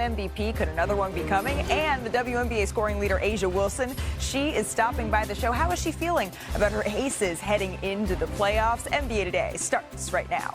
MVP, could another one be coming? And the WNBA scoring leader, A'ja Wilson, she is stopping by the show. How is she feeling about her Aces heading into the playoffs? NBA Today starts right now.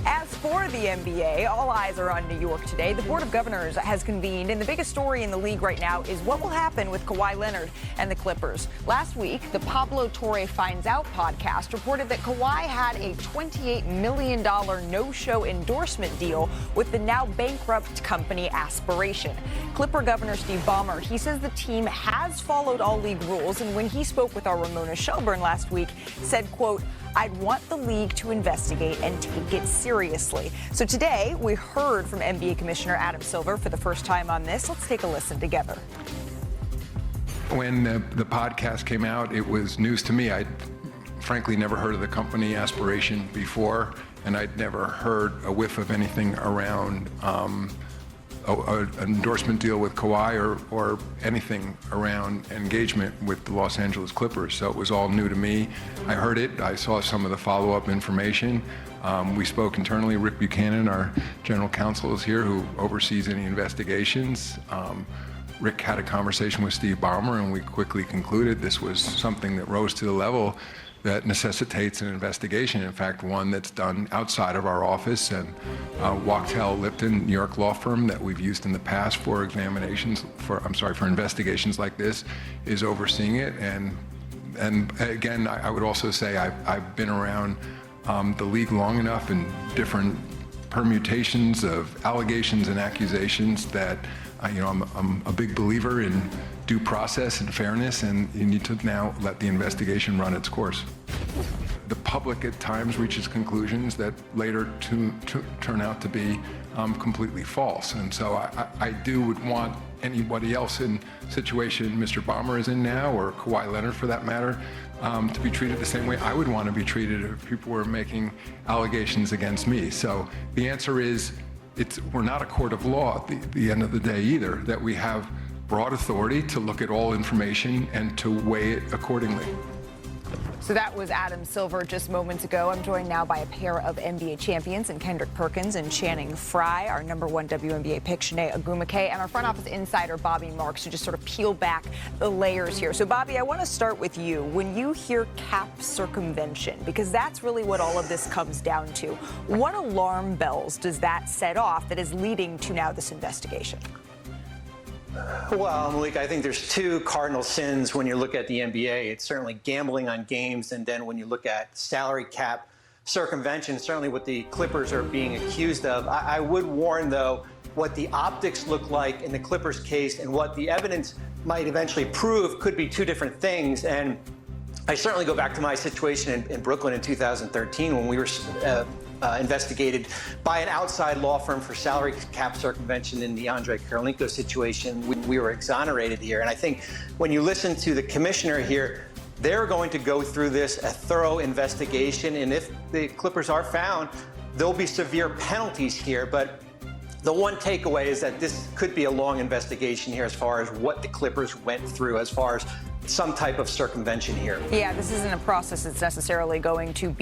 As for the NBA, all eyes are on New York today. The Board of Governors has convened, and the biggest story in the league right now is what will happen with Kawhi Leonard and the Clippers. Last week, the Pablo Torre Finds Out podcast reported that Kawhi had a $28 million no-show endorsement deal with the now bankrupt company Aspiration. Clipper Governor Steve Ballmer, he says the team has followed all league rules, and when he spoke with our Ramona Shelburne last week, said, quote, "I'd want the league to investigate and take it seriously." So today, we heard from NBA Commissioner Adam Silver for the first time on this. Let's take a listen together. When the podcast came out, it was news to me. I'd frankly never heard of the company Aspiration before, and I'd never heard a whiff of anything around an endorsement deal with Kawhi or anything around engagement with the Los Angeles Clippers. So it was all new to me. I heard it. I saw some of the follow-up information. We spoke internally. Rick Buchanan, our general counsel, is here, who oversees any investigations. Rick had a conversation with Steve Ballmer, and we quickly concluded this was something that rose to the level that necessitates an investigation. In fact, one that's done outside of our office, and Wachtell Lipton, New York law firm that we've used in the past for investigations like this, is overseeing it. And again, I would also say I've been around the league long enough in different permutations of allegations and accusations that I'm a big believer in due process and fairness, and you need to now let the investigation run its course. The public at times reaches conclusions that later turn out to be completely false. And so I would want anybody else in situation Mr. Ballmer is in now, or Kawhi Leonard for that matter, to be treated the same way I would want to be treated if people were making allegations against me. So the answer is, we're not a court of law at the end of the day either, that we have broad authority to look at all information and to weigh it accordingly. So that was Adam Silver just moments ago. I'm joined now by a pair of NBA champions in Kendrick Perkins and Shannon Fry, our #1 WNBA pick, Shanae Ogwumike, and our front office insider, Bobby Marks, to just sort of peel back the layers here. So, Bobby, I want to start with you. When you hear cap circumvention, because that's really what all of this comes down to, what alarm bells does that set off that is leading to now this investigation? Well, Malik, I think there's two cardinal sins when you look at the NBA. It's certainly gambling on games, and then when you look at salary cap circumvention, certainly what the Clippers are being accused of. I would warn, though, what the optics look like in the Clippers case and what the evidence might eventually prove could be two different things. And I certainly go back to my situation in Brooklyn in 2013 when we were investigated by an outside law firm for salary cap circumvention in the Andre Karolinko situation. We were exonerated here. And I think when you listen to the commissioner here, they're going to go through this, a thorough investigation. And if the Clippers are found, there'll be severe penalties here. But the one takeaway is that this could be a long investigation here as far as what the Clippers went through, as far as some type of circumvention here. Yeah, this isn't a process that's necessarily going to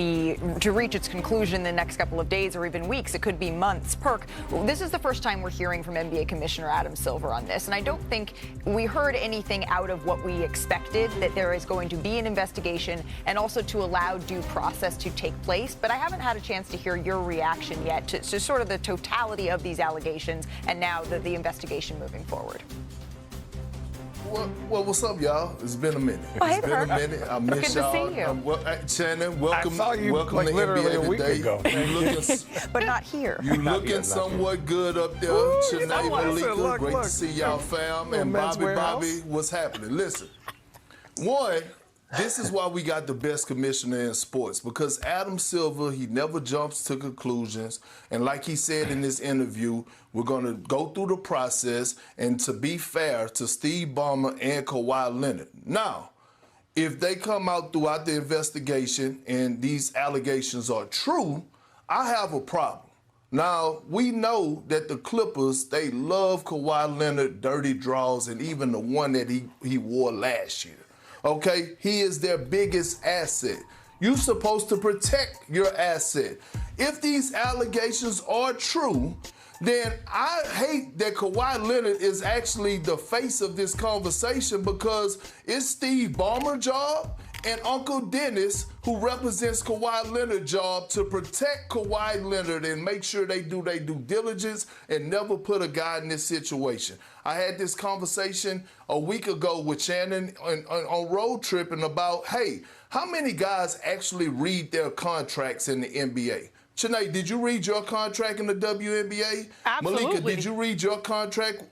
reach its conclusion in the next couple of days or even weeks. It could be months. Perk, this is the first time we're hearing from NBA Commissioner Adam Silver on this, and I don't think we heard anything out of what we expected, that there is going to be an investigation and also to allow due process to take place. But I haven't had a chance to hear your reaction yet to sort of the totality of these allegations and now the investigation moving forward. Well, what's up, y'all? It's been a minute. Hey, it's been a minute. I miss y'all. Good to see you. Shannon, welcome. I saw you welcome like to literally NBA a week today. ago. But not here. You looking somewhat good up there, Shanae, Malika. Great to see y'all, fam. And Bobby, what's happening? Listen, one, this is why we got the best commissioner in sports, because Adam Silver, he never jumps to conclusions. And like he said in this interview, we're going to go through the process and to be fair to Steve Ballmer and Kawhi Leonard. Now, if they come out throughout the investigation and these allegations are true, I have a problem. Now, we know that the Clippers, they love Kawhi Leonard dirty draws, and even the one that he wore last year. Okay, he is their biggest asset. You're supposed to protect your asset. If these allegations are true, then I hate that Kawhi Leonard is actually the face of this conversation, because it's Steve Ballmer's job and Uncle Dennis, who represents Kawhi Leonard's job, to protect Kawhi Leonard and make sure they do their due diligence and never put a guy in this situation. I had this conversation a week ago with Shannon on road tripping about, hey, how many guys actually read their contracts in the NBA? Chanae, did you read your contract in the WNBA? Absolutely. Malika, did you read your contract?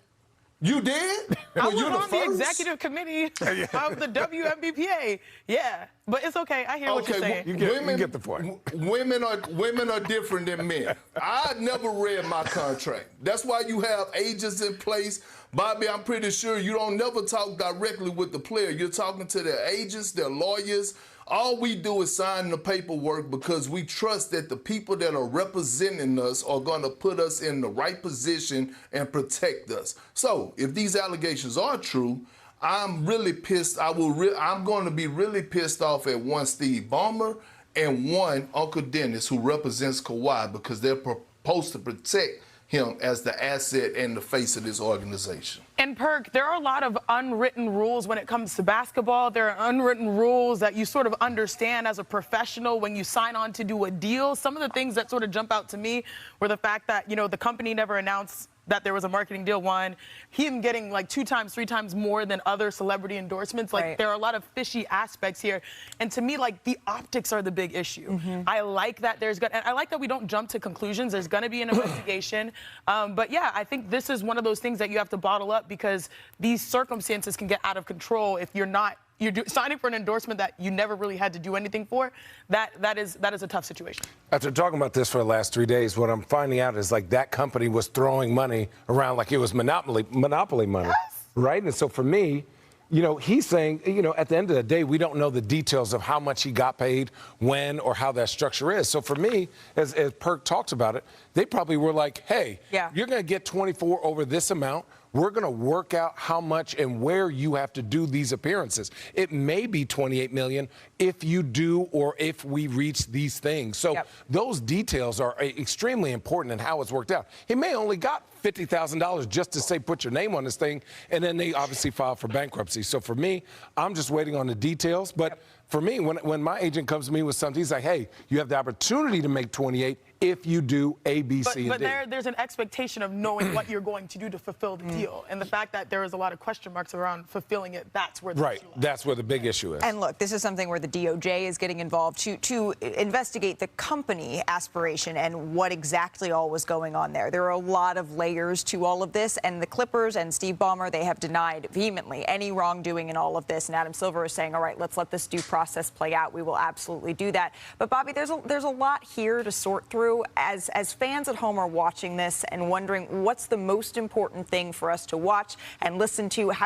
You did? I was on the executive committee of the WNBPA. Yeah, but it's okay. I hear what you're saying. You get the point. Women are different than men. I never read my contract. That's why you have agents in place. Bobby, I'm pretty sure you don't never talk directly with the player. You're talking to their agents, their lawyers. All we do is sign the paperwork because we trust that the people that are representing us are going to put us in the right position and protect us. So if these allegations are true, I'm really pissed. I'm going to be really pissed off at one Steve Ballmer and one Uncle Dennis, who represents Kawhi, because they're supposed to protect him as the asset and the face of this organization. And Perk, there are a lot of unwritten rules when it comes to basketball. There are unwritten rules that you sort of understand as a professional when you sign on to do a deal. Some of the things that sort of jump out to me were the fact that, you know, the company never announced that there was a marketing deal, one, him getting like 2 times, 3 times more than other celebrity endorsements. Like, there are a lot of fishy aspects here. And to me, like, the optics are the big issue. I like that and I like that we don't jump to conclusions. There's going to be an investigation. But yeah, I think this is one of those things that you have to bottle up, because these circumstances can get out of control if you're signing for an endorsement that you never really had to do anything for. That is a tough situation. After talking about this for the last 3 days, what I'm finding out is, like, that company was throwing money around like it was monopoly money, right? And so for me, you know, he's saying, you know, at the end of the day, we don't know the details of how much he got paid, when, or how that structure is. So for me, as Perk talks about it, they probably were like, hey, you're going to get 24 over this amount. We're going to work out how much and where you have to do these appearances. It may be $28 million if you do, or if we reach these things. So those details are extremely important in how it's worked out. He may only got $50,000 just to say, put your name on this thing, and then they obviously filed for bankruptcy. So for me, I'm just waiting on the details. But for me, when my agent comes to me with something, he's like, hey, you have the opportunity to make 28 if you do A, B, C, and D. But there's an expectation of knowing what you're going to do to fulfill the deal. And the fact that there is a lot of question marks around fulfilling it, that's where the issue lies. That's where the big issue is. And look, this is something where the DOJ is getting involved to investigate the company aspiration and what exactly all was going on there. There are a lot of layers to all of this, and the Clippers and Steve Ballmer, they have denied vehemently any wrongdoing in all of this. And Adam Silver is saying, all right, let's let this due process play out. We will absolutely do that. But Bobby, there's a lot here to sort through. As fans at home are watching this and wondering what's the most important thing for us to watch and listen to, how